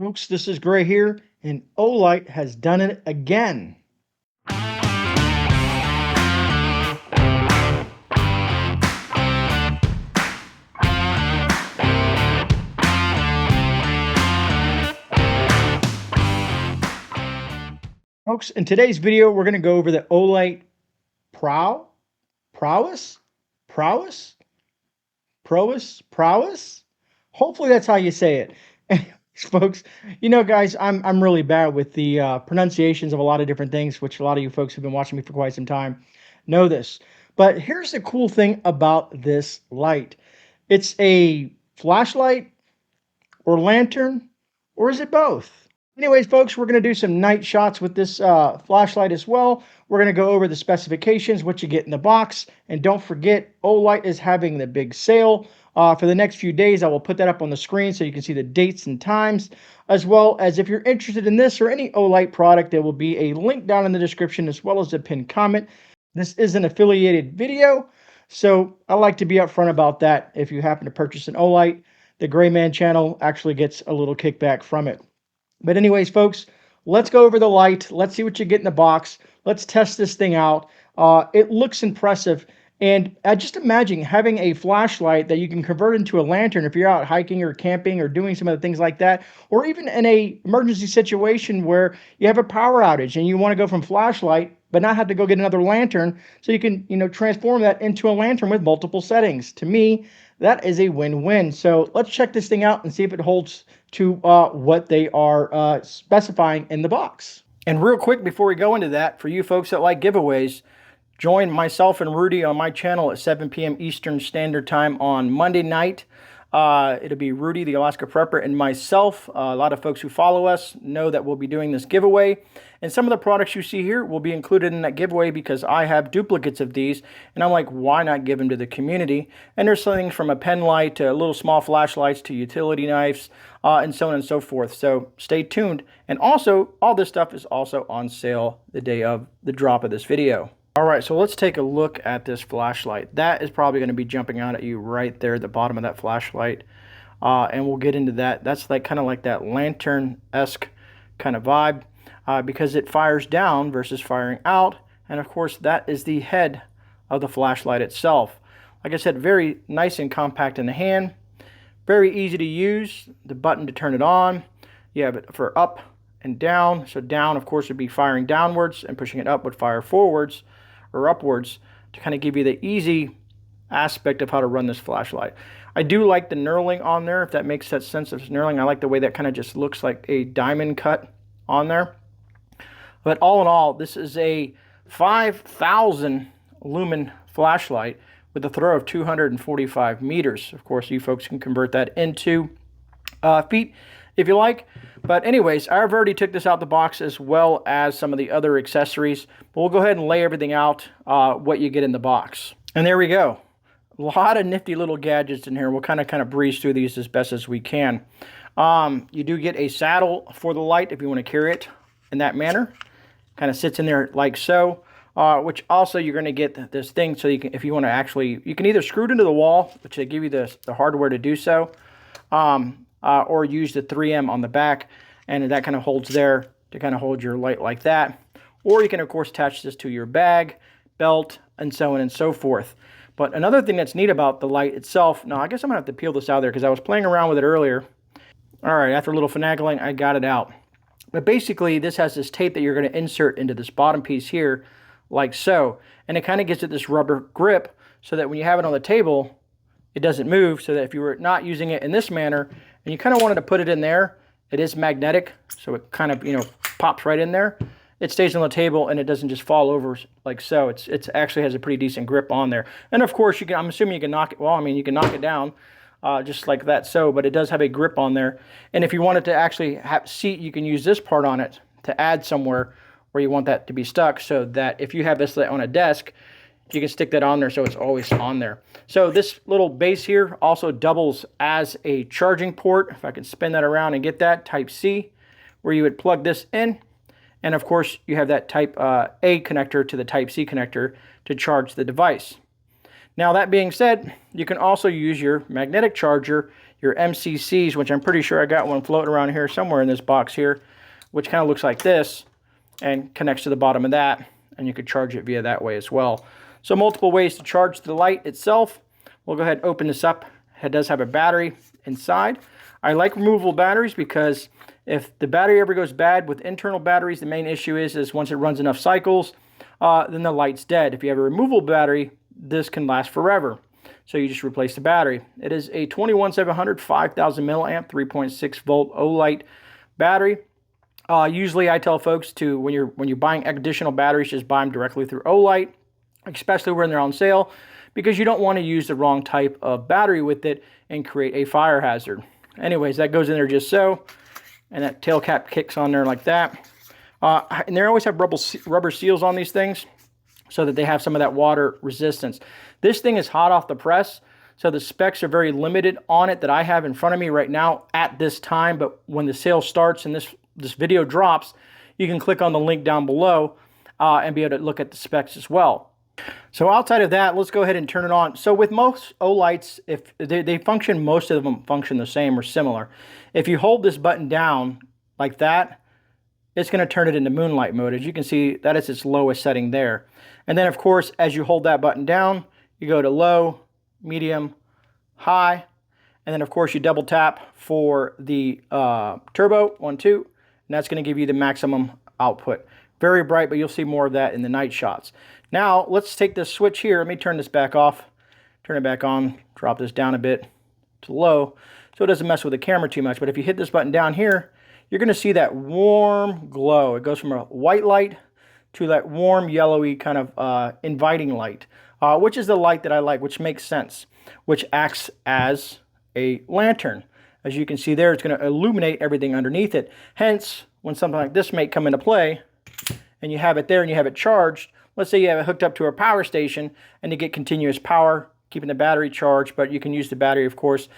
Folks, this is Gray here, and Olight has done it again. Folks, in today's video, we're going to go over the Olight Prowess? Hopefully that's how you say it. Anyways, folks, you know, guys, I'm really bad with the pronunciations of a lot of different things, which a lot of you folks who've been watching me for quite some time know this. But here's the cool thing about this light. It's a flashlight or lantern, or is it both? Anyways, folks, we're going to do some night shots with this flashlight as well. We're going to go over the specifications, what you get in the box. And don't forget, Olight is having the big sale for the next few days. I will put that up on the screen so you can see the dates and times. As well as if you're interested in this or any Olight product, there will be a link down in the description as well as a pinned comment. This is an affiliated video, so I like to be upfront about that. If you happen to purchase an Olight, the GreyMan channel actually gets a little kickback from it. But anyways, folks, let's go over the light. Let's see what you get in the box. Let's test this thing out. It looks impressive. And just imagine having a flashlight that you can convert into a lantern if you're out hiking or camping or doing some of the things like that. Or even in a emergency situation where you have a power outage and you want to go from flashlight but not have to go get another lantern. So you can, transform that into a lantern with multiple settings. To me, that is a win-win. So let's check this thing out and see if it holds to what they are specifying in the box. And real quick before we go into that, for you folks that like giveaways, join myself and Rudy on my channel at 7 p.m. Eastern Standard Time on Monday night. It'll be Rudy, the Alaska Prepper, and myself. A lot of folks who follow us know that we'll be doing this giveaway. And some of the products you see here will be included in that giveaway because I have duplicates of these. And I'm like, why not give them to the community? And there's things from a pen light to little small flashlights to utility knives and so on and so forth. So stay tuned. And also, all this stuff is also on sale the day of the drop of this video. All right, so let's take a look at this flashlight. That is probably going to be jumping out at you right there at the bottom of that flashlight. And we'll get into that. That's like kind of like that lantern-esque kind of vibe because it fires down versus firing out. And of course, that is the head of the flashlight itself. Like I said, very nice and compact in the hand. Very easy to use. The button to turn it on. You have it for up and down. So down, of course, would be firing downwards, and pushing it up would fire forwards or upwards to kind of give you the easy aspect of how to run this flashlight. I do like the knurling on there, if that makes that sense of knurling. I like the way that kind of just looks like a diamond cut on there. But all in all, this is a 5,000 lumen flashlight with a throw of 245 meters. Of course, you folks can convert that into feet if you like. But anyways, I've already took this out the box as well as some of the other accessories. But we'll go ahead and lay everything out, what you get in the box. And there we go. A lot of nifty little gadgets in here. We'll kind of breeze through these as best as we can. You do get a saddle for the light if you want to carry it in that manner. Kind of sits in there like so. Which also you're going to get this thing so you can, if you want to actually, you can either screw it into the wall, which they give you the hardware to do so. Or use the 3M on the back, and that kind of holds there to kind of hold your light like that. Or you can, of course, attach this to your bag, belt, and so on and so forth. But another thing that's neat about the light itself, now I guess I'm going to have to peel this out of there because I was playing around with it earlier. All right, after a little finagling, I got it out. But basically, this has this tape that you're going to insert into this bottom piece here, like so. And it kind of gives it this rubber grip so that when you have it on the table, it doesn't move, so that if you were not using it in this manner, and you kind of wanted to put it in there, it is magnetic, so it kind of, pops right in there. It stays on the table and it doesn't just fall over like so. It's actually has a pretty decent grip on there. And of course, I'm assuming you can knock it, you can knock it down just like that so, but it does have a grip on there. And if you wanted to actually have seat, you can use this part on it to add somewhere where you want that to be stuck, so that if you have this on a desk, you can stick that on there so it's always on there. So this little base here also doubles as a charging port. If I can spin that around and get that, Type-C, where you would plug this in. And of course, you have that Type A connector to the Type-C connector to charge the device. Now that being said, you can also use your magnetic charger. your MCCs, which I'm pretty sure I got one floating around here somewhere in this box here, which kind of looks like this and connects to the bottom of that, and you could charge it via that way as well. So multiple ways to charge the light itself. We'll go ahead and open this up. It does have a battery inside. I like removable batteries because if the battery ever goes bad with internal batteries, the main issue is once it runs enough cycles, then the light's dead. If you have a removable battery, this can last forever. So you just replace the battery. It is a 21700 5000 milliamp 3.6 volt Olight battery. Usually I tell folks to, when you're buying additional batteries, just buy them directly through Olight, especially when they're on sale, because you don't want to use the wrong type of battery with it and create a fire hazard. Anyways, that goes in there just so, and that tail cap kicks on there like that. And they always have rubber seals on these things so that they have some of that water resistance. This thing is hot off the press, so the specs are very limited on it that I have in front of me right now at this time, but when the sale starts and this video drops, you can click on the link down below and be able to look at the specs as well. So outside of that, let's go ahead and turn it on. So with most Olights, if they function, most of them function the same or similar. If you hold this button down like that, it's going to turn it into moonlight mode. As you can see, that is its lowest setting there. And then of course, as you hold that button down, you go to low, medium, high, and then of course you double tap for the turbo, 1, 2, and that's going to give you the maximum output. Very bright, but you'll see more of that in the night shots. Now, let's take this switch here. Let me turn this back off, turn it back on, drop this down a bit to low so it doesn't mess with the camera too much. But if you hit this button down here, you're going to see that warm glow. It goes from a white light to that warm, yellowy kind of inviting light, which is the light that I like, which makes sense, which acts as a lantern. As you can see there, it's going to illuminate everything underneath it. Hence, when something like this may come into play, and you have it there and you have it charged, let's say you have it hooked up to a power station and to get continuous power, keeping the battery charged, but you can use the battery, of course,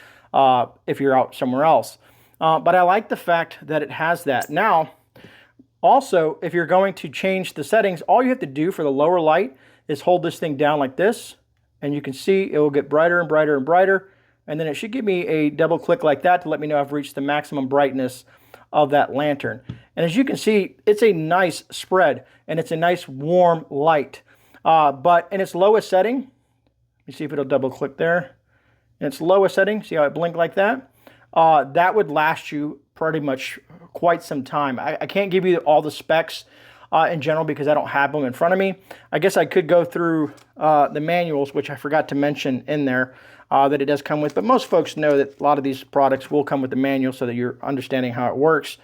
if you're out somewhere else. But I like the fact that it has that. Now, also, if you're going to change the settings, all you have to do for the lower light is hold this thing down like this, and you can see it will get brighter and brighter and brighter, and then it should give me a double click like that to let me know I've reached the maximum brightness of that lantern. And as you can see, it's a nice spread, and it's a nice warm light. But in its lowest setting, let me see if it'll double click there. In its lowest setting, see how it blinked like that? That would last you pretty much quite some time. I can't give you all the specs in general because I don't have them in front of me. I guess I could go through the manuals, which I forgot to mention in there, that it does come with. But most folks know that a lot of these products will come with the manual so that you're understanding how it works.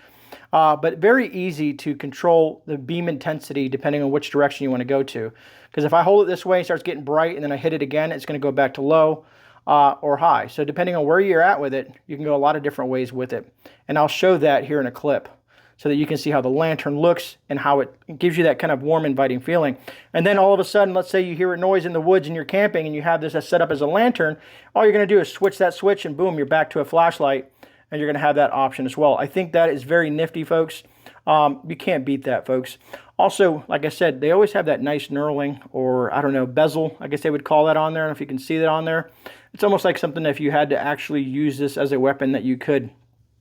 But very easy to control the beam intensity depending on which direction you want to go to. Because if I hold it this way, it starts getting bright, and then I hit it again, it's going to go back to low or high. So depending on where you're at with it, you can go a lot of different ways with it. And I'll show that here in a clip so that you can see how the lantern looks and how it gives you that kind of warm, inviting feeling. And then all of a sudden, let's say you hear a noise in the woods and you're camping and you have this set up as a lantern, all you're going to do is switch that switch and boom, you're back to a flashlight, and you're going to have that option as well. I think that is very nifty, folks. You can't beat that, folks. Also, like I said, they always have that nice knurling, or I don't know, bezel, I guess they would call that on there. I don't know if you can see that on there. It's almost like something if you had to actually use this as a weapon that you could.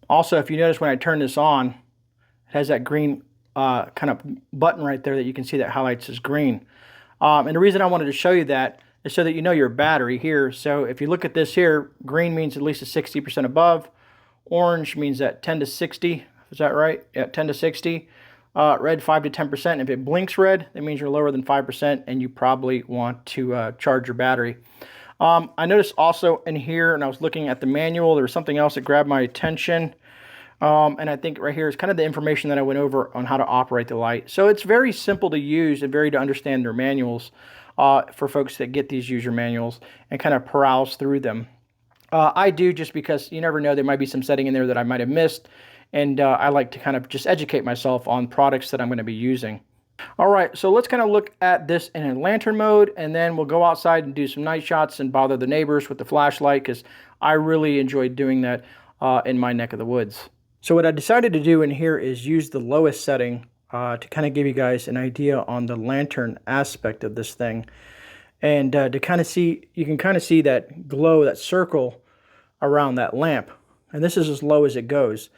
Also, if you notice when I turn this on, it has that green kind of button right there that you can see that highlights as green. And the reason I wanted to show you that is so that you know your battery here. So if you look at this here, green means at least a 60% above. Orange means that 10 to 60. Is that right? Yeah, 10 to 60. Red, 5 to 10%. If it blinks red, that means you're lower than 5%, and you probably want to charge your battery. I noticed also in here, and I was looking at the manual, there was something else that grabbed my attention. And I think right here is kind of the information that I went over on how to operate the light. So it's very simple to use and very to understand their manuals for folks that get these user manuals and kind of peruse through them. I do, just because you never know, there might be some setting in there that I might have missed. And I like to kind of just educate myself on products that I'm going to be using. All right, so let's kind of look at this in a lantern mode, and then we'll go outside and do some night shots and bother the neighbors with the flashlight, because I really enjoy doing that in my neck of the woods. So what I decided to do in here is use the lowest setting to kind of give you guys an idea on the lantern aspect of this thing. And to kind of see, you can kind of see that glow, that circle around that lamp. And this is as low as it goes.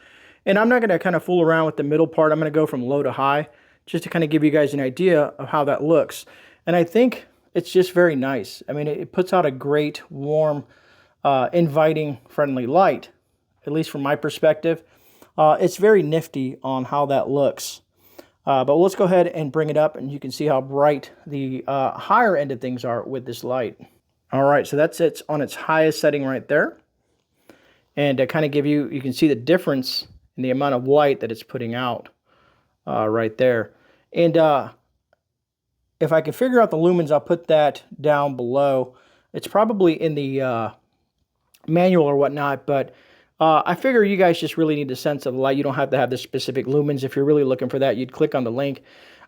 And I'm not going to kind of fool around with the middle part. I'm going to go from low to high just to kind of give you guys an idea of how that looks. And I think it's just very nice. I mean, it puts out a great, warm, inviting, friendly light, at least from my perspective. It's very nifty on how that looks. But let's go ahead and bring it up, and you can see how bright the higher end of things are with this light. All right, so that's it on its highest setting right there. And to kind of give you, you can see the difference in the amount of light that it's putting out right there. And if I can figure out the lumens, I'll put that down below. It's probably in the manual or whatnot, but I figure you guys just really need a sense of the light. You don't have to have the specific lumens. If you're really looking for that, you'd click on the link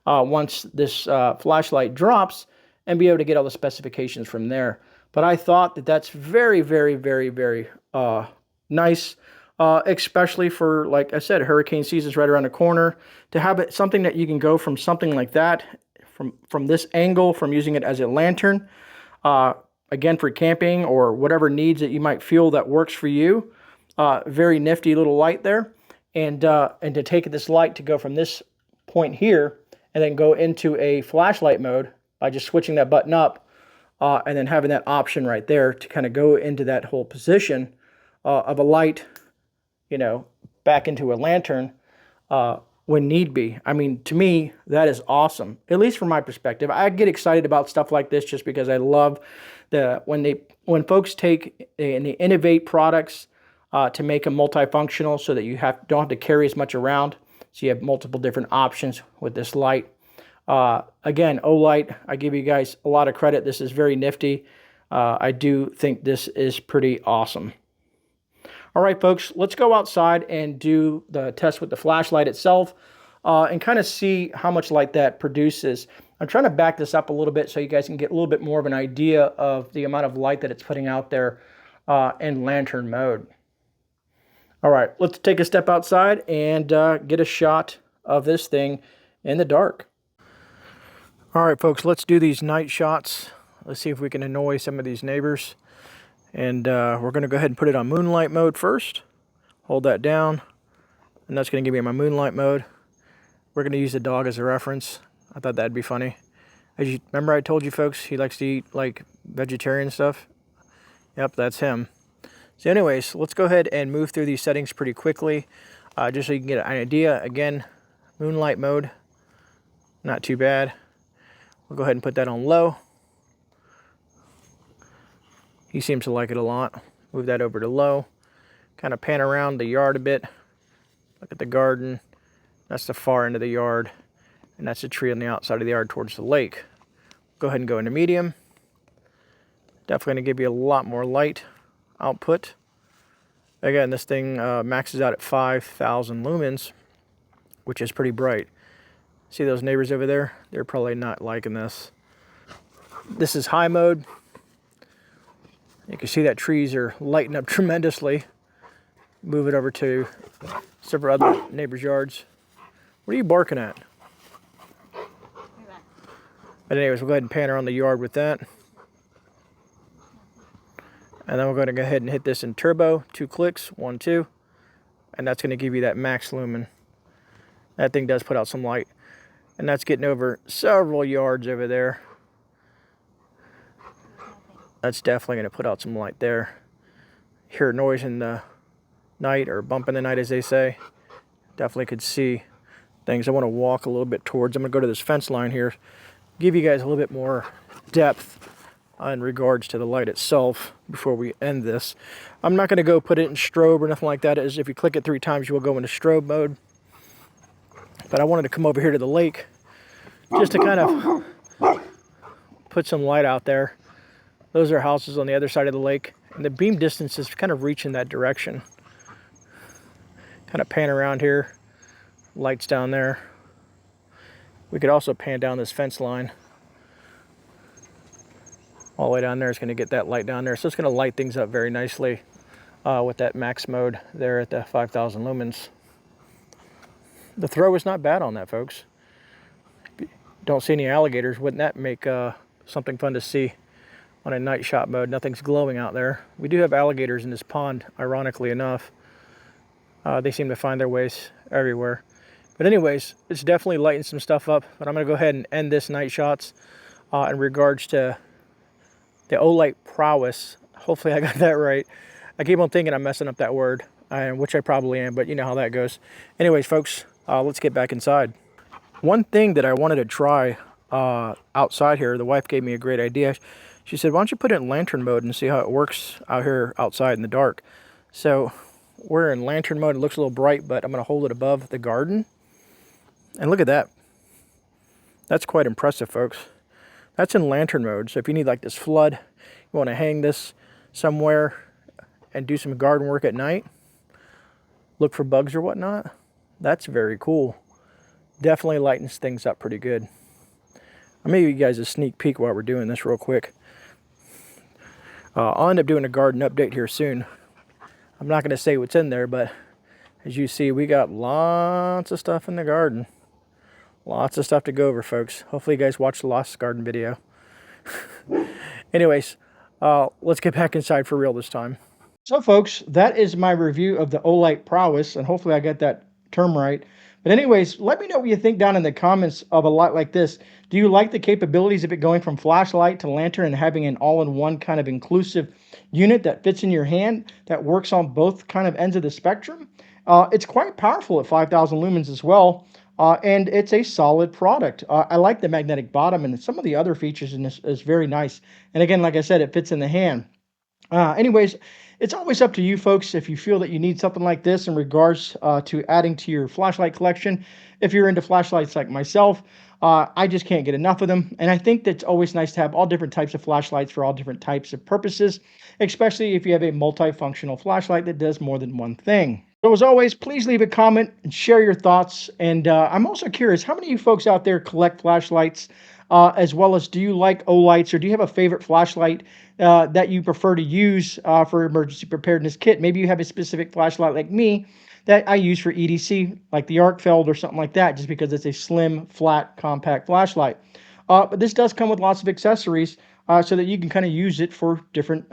once this flashlight drops and be able to get all the specifications from there. But I thought that that's very, very, very, very nice, especially for, like I said, hurricane season's right around the corner. To have it something that you can go from something like that, from this angle, from using it as a lantern, again for camping or whatever needs that you might feel that works for you. Very nifty little light there, and to take this light to go from this point here and then go into a flashlight mode by just switching that button up, and then having that option right there to kind of go into that whole position of a light, you know, back into a lantern when need be. I mean, to me, that is awesome, at least from my perspective. I get excited about stuff like this just because I love when folks take and they innovate products to make them multifunctional so that you don't have to carry as much around. So you have multiple different options with this light. Again, Olight, I give you guys a lot of credit. This is very nifty. I do think this is pretty awesome. All right, folks, let's go outside and do the test with the flashlight itself and kind of see how much light that produces. I'm trying to back this up a little bit so you guys can get a little bit more of an idea of the amount of light that it's putting out there in lantern mode. All right, let's take a step outside and get a shot of this thing in the dark. All right, folks, let's do these night shots. Let's see if we can annoy some of these neighbors. And we're going to go ahead and put it on moonlight mode first. Hold that down, and that's going to give me my moonlight mode. We're going to use the dog as a reference. I thought that'd be funny. As you remember, I told you folks he likes to eat like vegetarian stuff. Yep, that's him. So anyways, let's go ahead and move through these settings pretty quickly, just so you can get an idea. Again, moonlight mode, not too bad. We'll go ahead and put that on low. He seems to like it a lot. Move that over to low. Kind of pan around the yard a bit. Look at the garden. That's the far end of the yard. And that's a tree on the outside of the yard towards the lake. Go ahead and go into medium. Definitely going to give you a lot more light output. Again, this thing maxes out at 5,000 lumens, which is pretty bright. See those neighbors over there? They're probably not liking this. This is high mode. You can see that trees are lighting up tremendously. Move it over to several other neighbors' yards. What are you barking at? But anyways, we'll go ahead and pan around the yard with that. And then we're going to go ahead and hit this in turbo, 2 clicks, 1, 2. And that's going to give you that max lumen. That thing does put out some light. And that's getting over several yards over there. That's definitely going to put out some light there. Hear noise in the night, or bump in the night as they say. Definitely could see things. I want to walk a little bit towards. I'm going to go to this fence line here. Give you guys a little bit more depth in regards to the light itself before we end this. I'm not going to go put it in strobe or nothing like that, as if you click it 3 times you will go into strobe mode. But I wanted to come over here to the lake just to kind of put some light out there. Those are houses on the other side of the lake, and the beam distance is kind of reaching that direction. Kind of pan around here, lights down there. We could also pan down this fence line. All the way down there is going to get that light down there. So it's going to light things up very nicely with that max mode there at the 5,000 lumens. The throw is not bad on that, folks. Don't see any alligators. Wouldn't that make something fun to see? on a night shot mode. Nothing's glowing out there. We do have alligators in this pond, ironically enough. They seem to find their ways everywhere. But anyways, it's definitely lighting some stuff up. But I'm going to go ahead and end this night shots in regards to the Olight Prowess. Hopefully I got that right. I keep on thinking I'm messing up that word, which I probably am, but you know how that goes. Anyways, folks, let's get back inside. One thing that I wanted to try outside here, the wife gave me a great idea. She said, why don't you put it in lantern mode and see how it works out here outside in the dark. So we're in lantern mode. It looks a little bright, but I'm going to hold it above the garden. And look at that. That's quite impressive, folks. That's in lantern mode. So if you need like this flood, you want to hang this somewhere and do some garden work at night, look for bugs or whatnot, that's very cool. Definitely lightens things up pretty good. I'll give you guys a sneak peek while we're doing this real quick. I'll end up doing a garden update here soon. I'm not going to say what's in there, but as you see, we got lots of stuff in the garden. Lots of stuff to go over, folks. Hopefully you guys watched the Lost Garden video. Anyways, let's get back inside for real this time. So folks, that is my review of the Olight Prowess, and hopefully I got that term right. But anyways, let me know what you think down in the comments of a light like this. Do you like the capabilities of it going from flashlight to lantern and having an all-in-one kind of inclusive unit that fits in your hand that works on both kind of ends of the spectrum? It's quite powerful at 5,000 lumens as well. And it's a solid product. I like the magnetic bottom, and some of the other features in this is very nice. And again, like I said, it fits in the hand. Anyways, it's always up to you folks if you feel that you need something like this in regards to adding to your flashlight collection. If you're into flashlights like myself, I just can't get enough of them. And I think that's always nice to have all different types of flashlights for all different types of purposes, especially if you have a multifunctional flashlight that does more than one thing. So as always, please leave a comment and share your thoughts. And I'm also curious, how many of you folks out there collect flashlights? As well as, do you like Olights, or do you have a favorite flashlight that you prefer to use for emergency preparedness kit? Maybe you have a specific flashlight like me that I use for EDC, like the Arcfeld or something like that, just because it's a slim, flat, compact flashlight. But this does come with lots of accessories so that you can kind of use it for different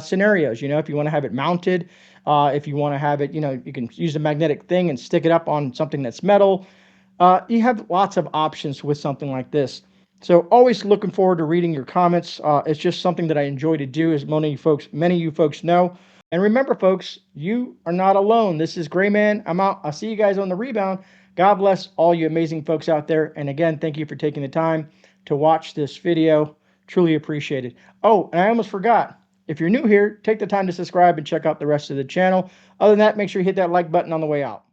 scenarios. You know, if you want to have it mounted, if you want to have it, you know, you can use a magnetic thing and stick it up on something that's metal. You have lots of options with something like this. So always looking forward to reading your comments. It's just something that I enjoy to do, as many of you folks know. And remember, folks, you are not alone. This is GreyMan. I'm out. I'll see you guys on the rebound. God bless all you amazing folks out there. And again, thank you for taking the time to watch this video. Truly appreciate it. Oh, and I almost forgot. If you're new here, take the time to subscribe and check out the rest of the channel. Other than that, make sure you hit that like button on the way out.